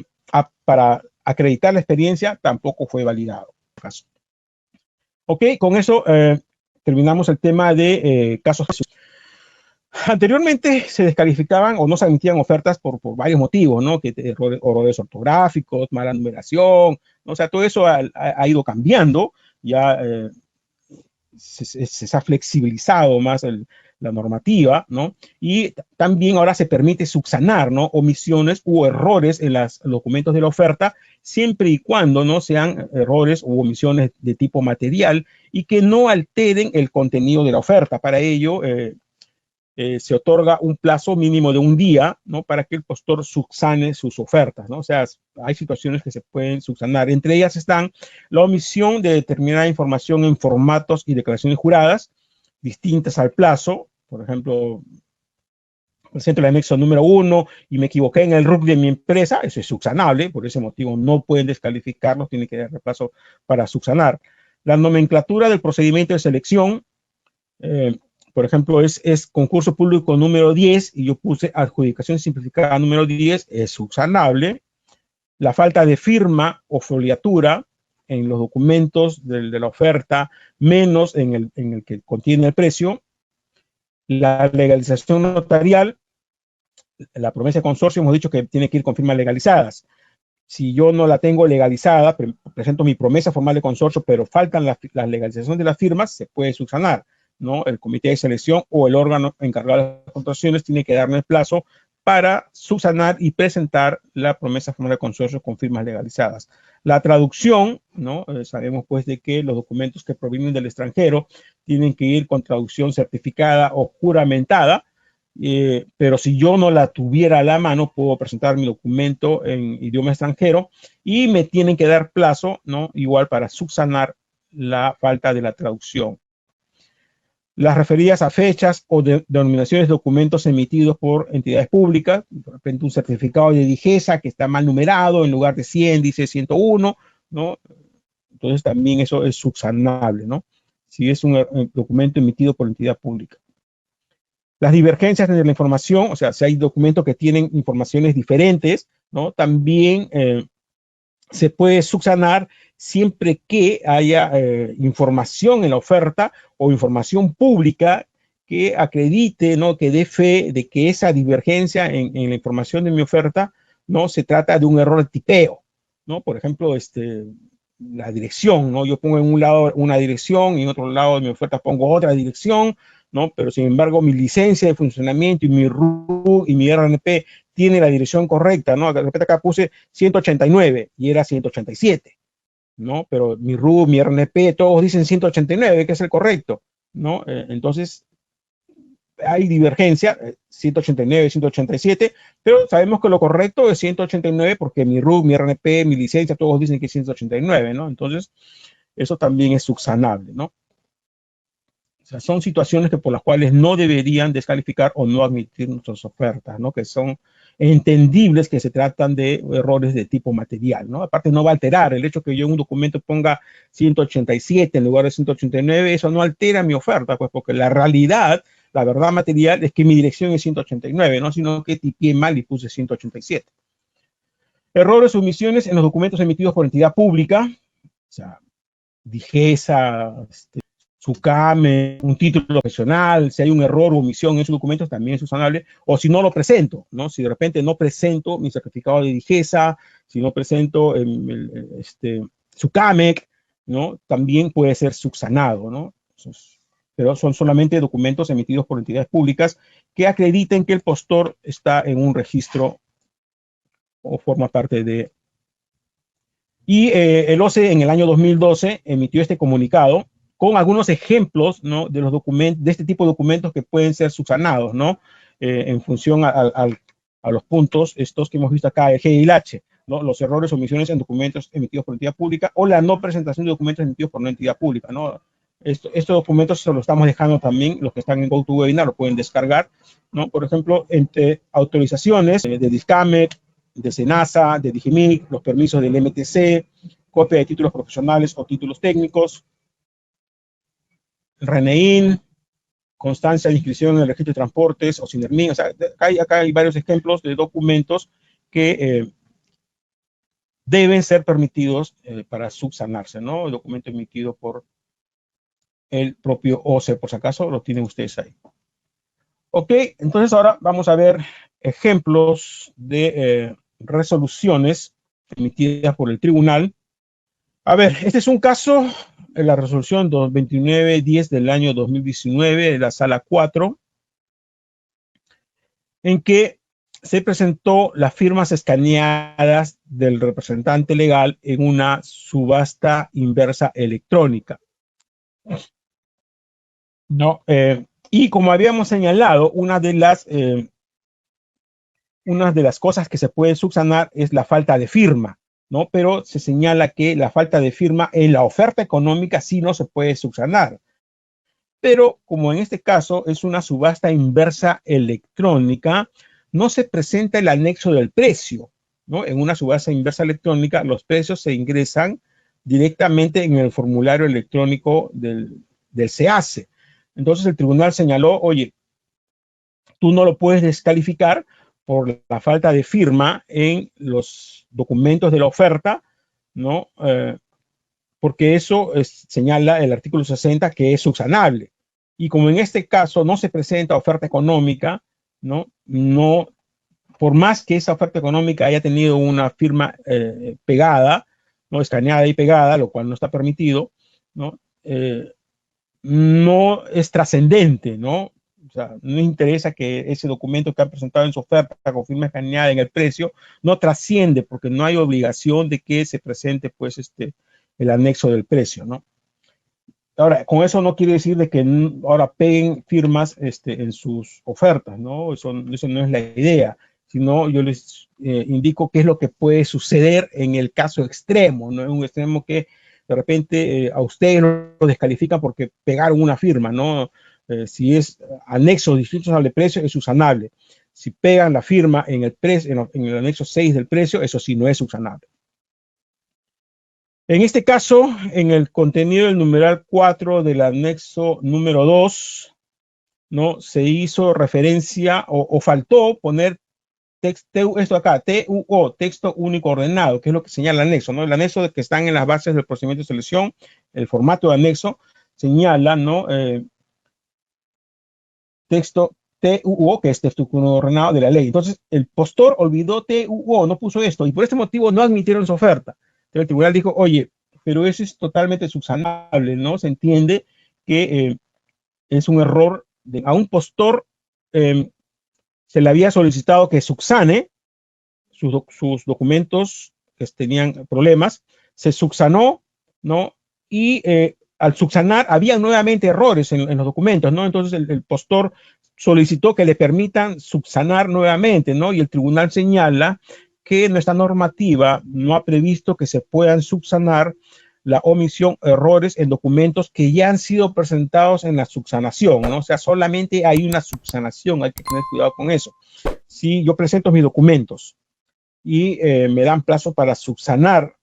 acreditar la experiencia tampoco fue validado. Ok, con eso terminamos el tema de casos. Anteriormente se descalificaban o no se admitían ofertas por varios motivos, ¿no? Que errores ortográficos, mala numeración, ¿no? O sea, todo eso ha ido cambiando, ya se ha flexibilizado más la normativa, ¿no? Y también ahora se permite subsanar, ¿no?, omisiones u errores en los documentos de la oferta, siempre y cuando no sean errores u omisiones de tipo material y que no alteren el contenido de la oferta. Para ello, se otorga un plazo mínimo de un día, ¿no?, para que el postor subsane sus ofertas, ¿no? O sea, hay situaciones que se pueden subsanar. Entre ellas están la omisión de determinada información en formatos y declaraciones juradas distintas al plazo. Por ejemplo, presento el anexo número 1 y me equivoqué en el RUC de mi empresa, eso es subsanable, por ese motivo no pueden descalificarlo, tiene que dar plazo para subsanar. La nomenclatura del procedimiento de selección, por ejemplo, es concurso público número 10 y yo puse adjudicación simplificada número 10, es subsanable. La falta de firma o foliatura en los documentos de la oferta, menos en el que contiene el precio. La legalización notarial, la promesa de consorcio hemos dicho que tiene que ir con firmas legalizadas. Si yo no la tengo legalizada, presento mi promesa formal de consorcio, pero faltan la legalización de las firmas, se puede subsanar, ¿no? El comité de selección o el órgano encargado de las contrataciones tiene que darme el plazo para subsanar y presentar la promesa formal de consorcio con firmas legalizadas. La traducción, ¿no? Sabemos pues de que los documentos que provienen del extranjero tienen que ir con traducción certificada o juramentada, pero si yo no la tuviera a la mano, puedo presentar mi documento en idioma extranjero y me tienen que dar plazo, ¿no?, igual para subsanar la falta de la traducción. Las referidas a fechas o denominaciones de documentos emitidos por entidades públicas, por ejemplo, un certificado de Digesa que está mal numerado, en lugar de 100 dice 101, ¿no? Entonces también eso es subsanable, ¿no?, si es un documento emitido por entidad pública. Las divergencias de la información, o sea, si hay documentos que tienen informaciones diferentes, ¿no? También se puede subsanar siempre que haya información en la oferta o información pública que acredite, ¿no? Que dé fe de que esa divergencia en la información de mi oferta no se trata de un error de tipeo, ¿no? Por ejemplo, la dirección, ¿no? Yo pongo en un lado una dirección y en otro lado de mi oferta pongo otra dirección, ¿no? Pero sin embargo mi licencia de funcionamiento y mi RU y mi RNP tiene la dirección correcta, ¿no? De repente acá puse 189 y era 187, ¿no? Pero mi RU, mi RNP, todos dicen 189, que es el correcto, ¿no? Entonces hay divergencia, 189, 187, pero sabemos que lo correcto es 189 porque mi RU, mi RNP, mi licencia, todos dicen que es 189, ¿no? Entonces, eso también es subsanable, ¿no? O sea, son situaciones que por las cuales no deberían descalificar o no admitir nuestras ofertas, ¿no? Que son entendibles que se tratan de errores de tipo material, ¿no? Aparte no va a alterar el hecho que yo en un documento ponga 187 en lugar de 189, eso no altera mi oferta, pues porque la realidad, la verdad material es que mi dirección es 189, ¿no? Sino que tipié mal y puse 187. Errores o omisiones en los documentos emitidos por entidad pública, o sea, DIGESA, SUCAME, un título profesional, si hay un error o omisión en esos documentos también es subsanable, o si no lo presento, ¿no? Si de repente no presento mi certificado de DIGESA, si no presento SUCAMEC, ¿no? También puede ser subsanado, ¿no? Pero son solamente documentos emitidos por entidades públicas que acrediten que el postor está en un registro o forma parte de... Y el OCE en el año 2012 emitió este comunicado con algunos ejemplos, ¿no? De los documentos, de este tipo de documentos que pueden ser subsanados, ¿no? En función a los puntos estos que hemos visto acá, el G y el H, ¿no? Los errores o omisiones en documentos emitidos por entidad pública o la no presentación de documentos emitidos por una entidad pública, ¿no? Estos documentos se los estamos dejando también, los que están en GoToWebinar lo pueden descargar, ¿no? Por ejemplo, entre autorizaciones de DISCAMEC, de SENASA, de DIGIMIC, los permisos del MTC, copia de títulos profesionales o títulos técnicos, RENEIN, constancia de inscripción en el registro de transportes o SINERMIN. O sea, acá hay varios ejemplos de documentos que deben ser permitidos para subsanarse, ¿no? El documento emitido por el propio OCE, por si acaso, lo tienen ustedes ahí. Ok, entonces ahora vamos a ver ejemplos de resoluciones emitidas por el tribunal. A ver, este es un caso, la resolución 2910 del año 2019 de la sala 4, en que se presentó las firmas escaneadas del representante legal en una subasta inversa electrónica. No, y como habíamos señalado, una de las cosas que se puede subsanar es la falta de firma, ¿no? Pero se señala que la falta de firma en la oferta económica sí no se puede subsanar. Pero como en este caso es una subasta inversa electrónica, no se presenta el anexo del precio, ¿no? En una subasta inversa electrónica, los precios se ingresan directamente en el formulario electrónico del SEACE. Entonces el tribunal señaló, oye, tú no lo puedes descalificar por la falta de firma en los documentos de la oferta, ¿no? Porque eso señala el artículo 60 que es subsanable. Y como en este caso no se presenta oferta económica, ¿no? Por más que esa oferta económica haya tenido una firma pegada, ¿no? Escaneada y pegada, lo cual no está permitido, ¿no? No es trascendente, ¿no? O sea, no interesa que ese documento que han presentado en su oferta con firma escaneada en el precio no trasciende porque no hay obligación de que se presente pues el anexo del precio, ¿no? Ahora, con eso no quiere decir de que ahora peguen firmas en sus ofertas, ¿no? Eso no es la idea, sino yo les indico qué es lo que puede suceder en el caso extremo, ¿no? En un extremo que de repente a ustedes lo descalifican porque pegaron una firma, ¿no? Si es anexos distintos al precio, es subsanable. Si pegan la firma en el precio, en el anexo 6 del precio, eso sí no es subsanable. En este caso, en el contenido del numeral 4 del anexo número 2, ¿no? Se hizo referencia o faltó poner esto acá, TUO, texto único ordenado, que es lo que señala el anexo, ¿no? El anexo de que están en las bases del procedimiento de selección, el formato de anexo señala, ¿no? Texto TUO, que es texto único ordenado de la ley. Entonces, el postor olvidó TUO, no puso esto, y por este motivo no admitieron su oferta. Entonces, el tribunal dijo, oye, pero eso es totalmente subsanable, ¿no? Se entiende que es un error a un postor se le había solicitado que subsane sus documentos que tenían problemas, se subsanó, ¿no? Y al subsanar había nuevamente errores en los documentos, ¿no? Entonces el postor solicitó que le permitan subsanar nuevamente, ¿no? Y el tribunal señala que nuestra normativa no ha previsto que se puedan subsanar la omisión, errores en documentos que ya han sido presentados en la subsanación, ¿no? O sea, solamente hay una subsanación, hay que tener cuidado con eso. Si yo presento mis documentos y me dan plazo para subsanar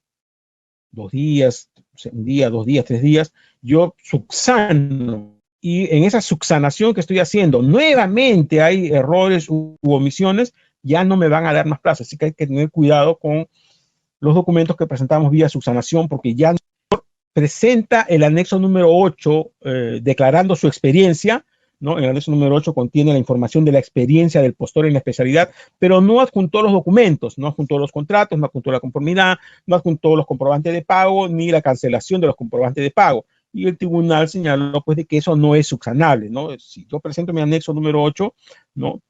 2 días, un día, 2 días, 3 días, yo subsano. Y en esa subsanación que estoy haciendo, nuevamente hay errores u omisiones, ya no me van a dar más plazo. Así que hay que tener cuidado con los documentos que presentamos vía subsanación, porque ya presenta el anexo número 8 declarando su experiencia, ¿no? En el anexo número 8 contiene la información de la experiencia del postor en la especialidad, pero no adjuntó los documentos, no adjuntó los contratos, no adjuntó la conformidad, no adjuntó los comprobantes de pago, ni la cancelación de los comprobantes de pago. Y el tribunal señaló pues de que eso no es subsanable, ¿no? Si yo presento mi anexo número 8, ¿no?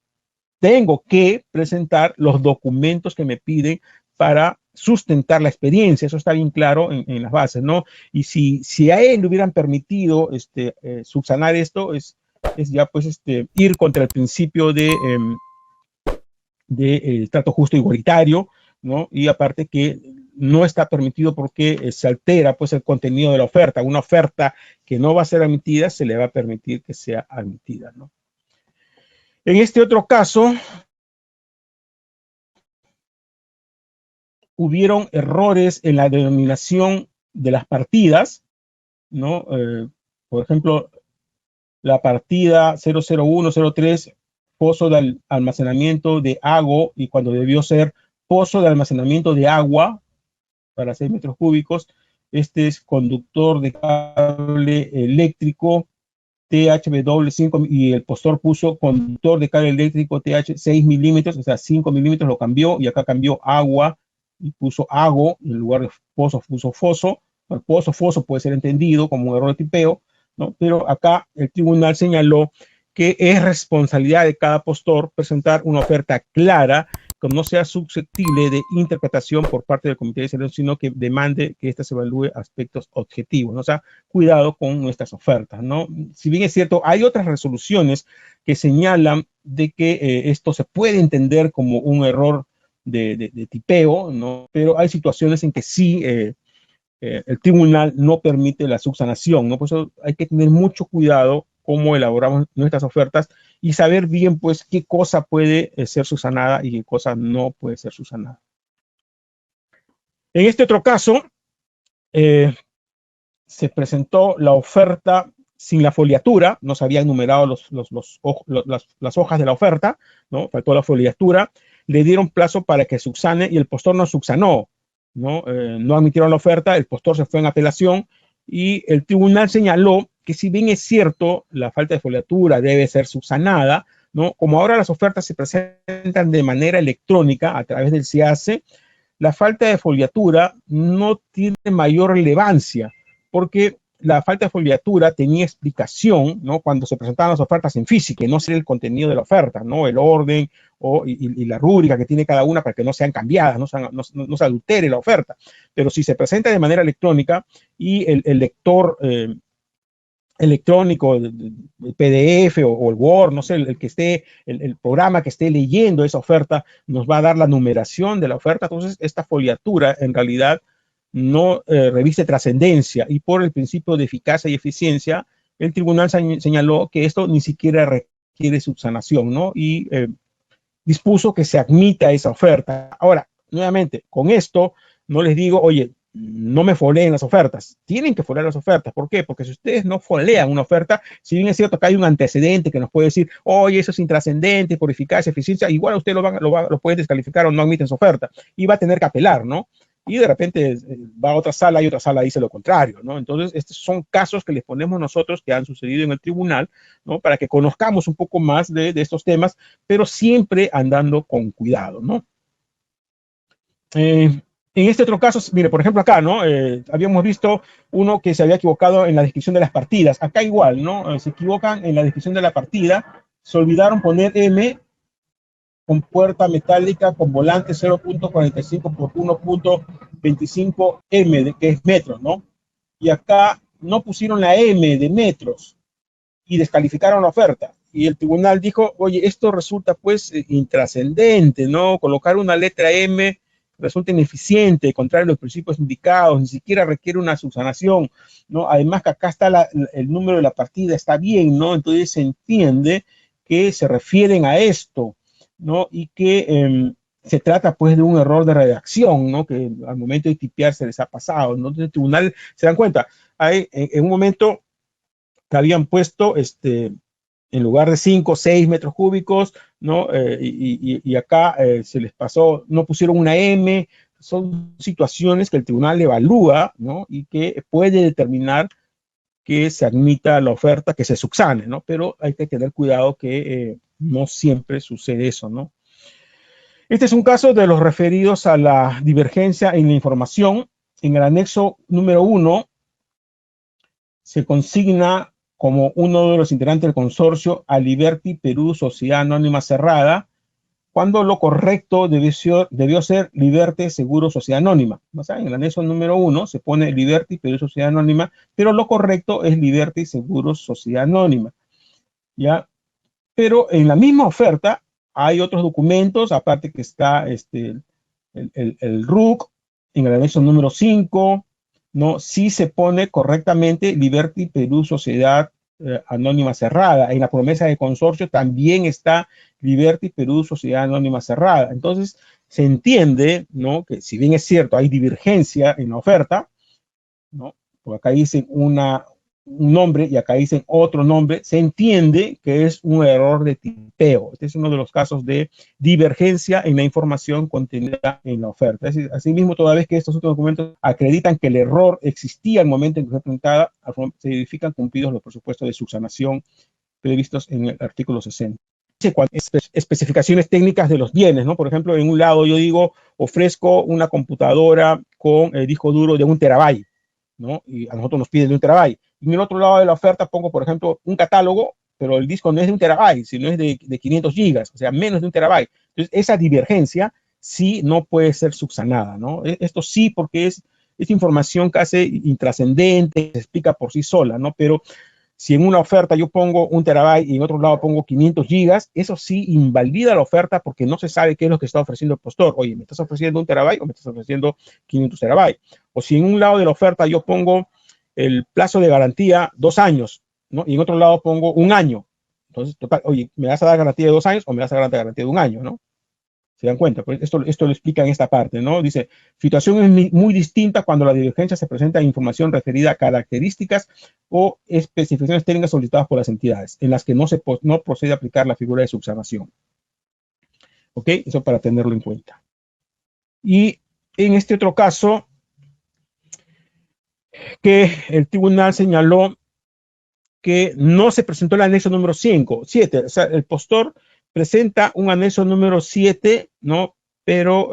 Tengo que presentar los documentos que me piden para sustentar la experiencia, eso está bien claro en las bases, ¿no? Y si a él le hubieran permitido subsanar esto, es ya pues ir contra el principio de trato justo e igualitario, ¿no? Y aparte que no está permitido porque se altera pues el contenido de la oferta. Una oferta que no va a ser admitida se le va a permitir que sea admitida, ¿no? En este otro caso, hubieron errores en la denominación de las partidas, ¿no? Por ejemplo, la partida 00103, pozo de almacenamiento de agua, y cuando debió ser pozo de almacenamiento de agua para 6 metros cúbicos. Este es conductor de cable eléctrico THW5 y el postor puso conductor de cable eléctrico TH 6 milímetros, o sea, 5 milímetros lo cambió y acá cambió agua y puso ago en lugar de pozo, puso foso. El pozo, foso puede ser entendido como un error de tipeo, ¿no? Pero acá el tribunal señaló que es responsabilidad de cada postor presentar una oferta clara que no sea susceptible de interpretación por parte del comité de selección, sino que demande que ésta se evalúe aspectos objetivos, ¿no? O sea, cuidado con nuestras ofertas, ¿no? Si bien es cierto, hay otras resoluciones que señalan de que esto se puede entender como un error de tipeo, ¿no? Pero hay situaciones en que sí el tribunal no permite la subsanación, ¿no? Por eso hay que tener mucho cuidado cómo elaboramos nuestras ofertas y saber bien, pues, qué cosa puede ser subsanada y qué cosa no puede ser subsanada. En este otro caso, se presentó la oferta sin la foliatura, no se habían numerado las hojas de la oferta, ¿no? Faltó la foliatura, le dieron plazo para que subsane y el postor no subsanó, ¿no? No admitieron la oferta, el postor se fue en apelación y el tribunal señaló que si bien es cierto la falta de foliatura debe ser subsanada, ¿no? Como ahora las ofertas se presentan de manera electrónica a través del SEACE, la falta de foliatura no tiene mayor relevancia porque la falta de foliatura tenía explicación, ¿no? Cuando se presentaban las ofertas en física, y no ser el contenido de la oferta, ¿no? El orden y la rúbrica que tiene cada una para que no sean cambiadas, no se adultere la oferta. Pero si se presenta de manera electrónica y el lector electrónico, el PDF o el Word, no sé, el que esté, el programa que esté leyendo esa oferta nos va a dar la numeración de la oferta. Entonces, esta foliatura en realidad no reviste trascendencia y por el principio de eficacia y eficiencia, el tribunal señaló que esto ni siquiera requiere subsanación, ¿no? Y dispuso que se admita esa oferta. Ahora, nuevamente, con esto no les digo, oye, no me foleen las ofertas. Tienen que folear las ofertas. ¿Por qué? Porque si ustedes no folean una oferta, si bien es cierto que hay un antecedente que nos puede decir, oye, eso es intrascendente por eficacia, eficiencia, igual usted lo puede descalificar o no admiten su oferta y va a tener que apelar, ¿no? Y de repente va a otra sala y otra sala dice lo contrario, ¿no? Entonces, estos son casos que les ponemos nosotros que han sucedido en el tribunal, ¿no? Para que conozcamos un poco más de estos temas, pero siempre andando con cuidado, ¿no? En este otro caso, mire, por ejemplo acá, ¿no? Habíamos visto uno que se había equivocado en la descripción de las partidas. Acá igual, ¿no? Se equivocan en la descripción de la partida. Se olvidaron poner M con puerta metálica con volante 0.45 por 1.25 M, que es metros, ¿no? Y acá no pusieron la M de metros y descalificaron la oferta. Y el tribunal dijo, oye, esto resulta pues intrascendente, ¿no? Colocar una letra M resulta ineficiente, contrario a los principios indicados, ni siquiera requiere una subsanación, ¿no? Además que acá está el número de la partida, está bien, ¿no? Entonces se entiende que se refieren a esto, ¿no? Y que se trata pues de un error de redacción, ¿no? Que al momento de tipear se les ha pasado, ¿no? Entonces el tribunal se dan cuenta, hay en un momento que habían puesto en lugar de 5, 6 metros cúbicos, ¿no? Y acá se les pasó, no pusieron una M, son situaciones que el tribunal evalúa, ¿no? Y que puede determinar que se admita la oferta, que se subsane, ¿no? Pero hay que tener cuidado que no siempre sucede eso, ¿no? Este es un caso de los referidos a la divergencia en la información. En el anexo número 1 se consigna como uno de los integrantes del consorcio a Liberty Perú Sociedad Anónima Cerrada, cuando lo correcto debió ser Liberty Seguro Sociedad Anónima. O sea, en el anexo número 1 se pone Liberty Perú Sociedad Anónima, pero lo correcto es Liberty Seguro Sociedad Anónima. ¿Ya? Pero en la misma oferta hay otros documentos, aparte que está el RUC, en el anexo número 5, ¿no? Sí se pone correctamente Liberty Perú Sociedad Anónima Cerrada. En la promesa de consorcio también está Liberty Perú Sociedad Anónima Cerrada. Entonces, se entiende, ¿no? Que si bien es cierto, hay divergencia en la oferta, ¿no? Porque acá dicen un nombre y acá dicen otro nombre, se entiende que es un error de tipeo. Este es uno de los casos de divergencia en la información contenida en la oferta. Asimismo, toda vez que estos otros documentos acreditan que el error existía al momento en que fue presentada, se verifican cumplidos los presupuestos de subsanación previstos en el artículo 60. Especificaciones técnicas de los bienes, ¿no? Por ejemplo, en un lado yo digo, ofrezco una computadora con el disco duro de 1 terabyte, ¿no? Y a nosotros nos piden de 1 terabyte. Y en el otro lado de la oferta pongo, por ejemplo, un catálogo, pero el disco no es de 1 terabyte, sino es de 500 gigas, o sea, menos de 1 terabyte. Entonces, esa divergencia sí no puede ser subsanada, ¿no? Esto sí, porque es información casi intrascendente, se explica por sí sola, ¿no? Pero si en una oferta yo pongo 1 terabyte y en otro lado pongo 500 gigas, eso sí invalida la oferta porque no se sabe qué es lo que está ofreciendo el postor. Oye, ¿me estás ofreciendo 1 terabyte o me estás ofreciendo 500 terabytes? O si en un lado de la oferta yo pongo el plazo de garantía 2 años, ¿no? Y en otro lado pongo 1 año. Entonces, total, oye, ¿me vas a dar garantía de 2 años o me vas a dar garantía de 1 año, ¿no? ¿Se dan cuenta? Pues esto lo explica en esta parte, ¿no? Dice, situación es muy distinta cuando la divergencia se presenta en información referida a características o especificaciones técnicas solicitadas por las entidades, en las que no procede a aplicar la figura de subsanación. ¿Ok? Eso para tenerlo en cuenta. Y en este otro caso, que el tribunal señaló que no se presentó el anexo número 7, o sea, el postor presenta un anexo número 7, ¿no? Pero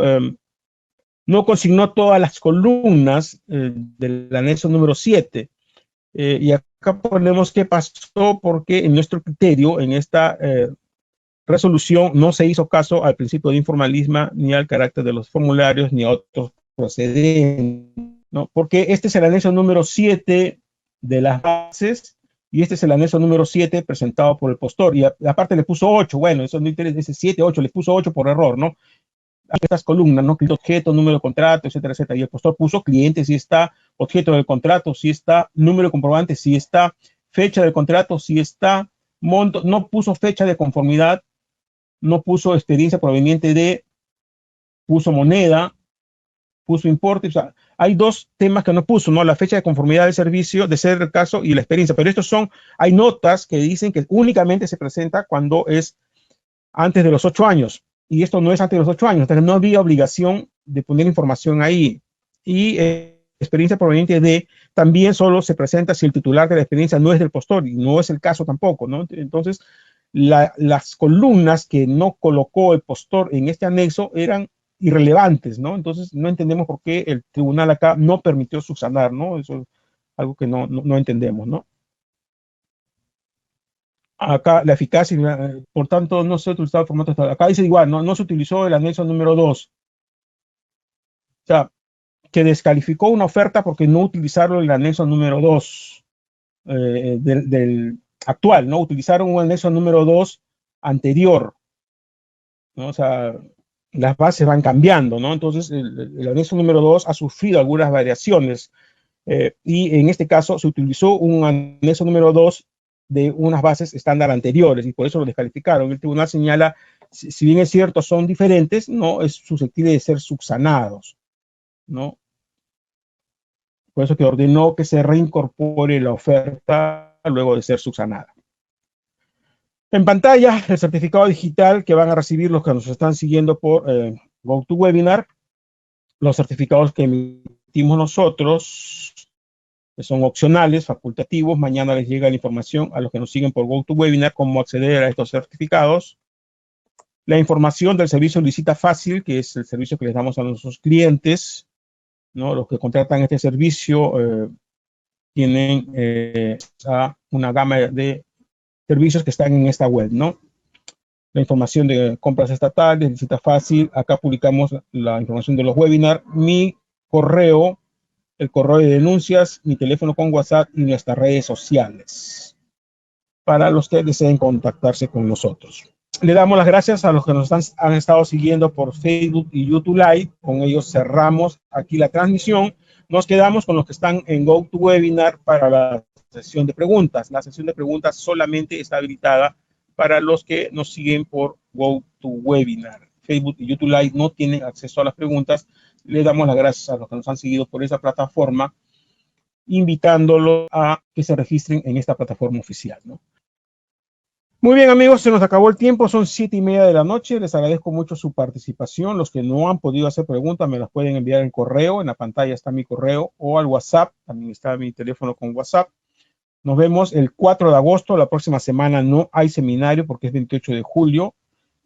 no consignó todas las columnas del anexo número 7. Y acá ponemos qué pasó porque en nuestro criterio, en esta resolución, no se hizo caso al principio de informalismo, ni al carácter de los formularios, ni a otros procedentes, ¿no? Porque este es el anexo número 7 de las bases, y este es el anexo número 7 presentado por el postor, y aparte le puso 8, bueno, eso no interesa, ese 7, 8, le puso 8 por error, ¿no? Estas columnas, ¿no? Objeto, número de contrato, etcétera, etcétera. Y el postor puso cliente, si está objeto del contrato, si está número de comprobante, si está fecha del contrato, si está monto, no puso fecha de conformidad, no puso experiencia proveniente de, puso moneda, puso importe. O sea, hay dos temas que no puso, ¿no? La fecha de conformidad del servicio, de ser el caso y la experiencia. Pero hay notas que dicen que únicamente se presenta cuando es antes de los 8 años. Y esto no es antes de los 8 años. Entonces no había obligación de poner información ahí. Y experiencia proveniente de, también solo se presenta si el titular de la experiencia no es del postor, y no es el caso tampoco, ¿no? Entonces, las columnas que no colocó el postor en este anexo eran irrelevantes, ¿no? Entonces, no entendemos por qué el tribunal acá no permitió subsanar, ¿no? Eso es algo que no entendemos, ¿no? Acá la eficacia, por tanto, no se ha utilizado el formato estable. Acá dice igual, no se utilizó el anexo número 2. O sea, que descalificó una oferta porque no utilizaron el anexo número 2 del actual, ¿no? Utilizaron un anexo número 2 anterior, ¿no? O sea, las bases van cambiando, ¿no? Entonces, el anexo número 2 ha sufrido algunas variaciones y en este caso se utilizó un anexo número 2 de unas bases estándar anteriores y por eso lo descalificaron. El tribunal señala, si bien es cierto, son diferentes, no es susceptible de ser subsanados, ¿no? Por eso que ordenó que se reincorpore la oferta luego de ser subsanada. En pantalla, el certificado digital que van a recibir los que nos están siguiendo por GoToWebinar, los certificados que emitimos nosotros, que son opcionales, facultativos. Mañana les llega la información a los que nos siguen por GoToWebinar cómo acceder a estos certificados. La información del servicio Licita Fácil, que es el servicio que les damos a nuestros clientes, ¿no? Los que contratan este servicio tienen una gama de servicios que están en esta web, ¿no? La información de compras estatales, Licita Fácil. Acá publicamos la información de los webinars, mi correo, el correo de denuncias, mi teléfono con WhatsApp y nuestras redes sociales para los que deseen contactarse con nosotros. Le damos las gracias a los que nos han estado siguiendo por Facebook y YouTube Live. Con ellos cerramos aquí la transmisión. Nos quedamos con los que están en GoToWebinar para la sesión de preguntas. La sesión de preguntas solamente está habilitada para los que nos siguen por GoToWebinar. Facebook y YouTube Live no tienen acceso a las preguntas. Le damos las gracias a los que nos han seguido por esa plataforma, invitándolos a que se registren en esta plataforma oficial, ¿no? Muy bien, amigos, se nos acabó el tiempo, son 7:30 de la noche. Les agradezco mucho su participación. Los que no han podido hacer preguntas me las pueden enviar en correo. En la pantalla está mi correo o al WhatsApp. También está mi teléfono con WhatsApp. Nos vemos el 4 de agosto. La próxima semana no hay seminario porque es 28 de julio.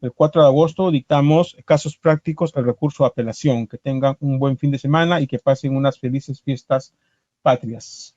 El 4 de agosto dictamos casos prácticos al recurso de apelación. Que tengan un buen fin de semana y que pasen unas felices fiestas patrias.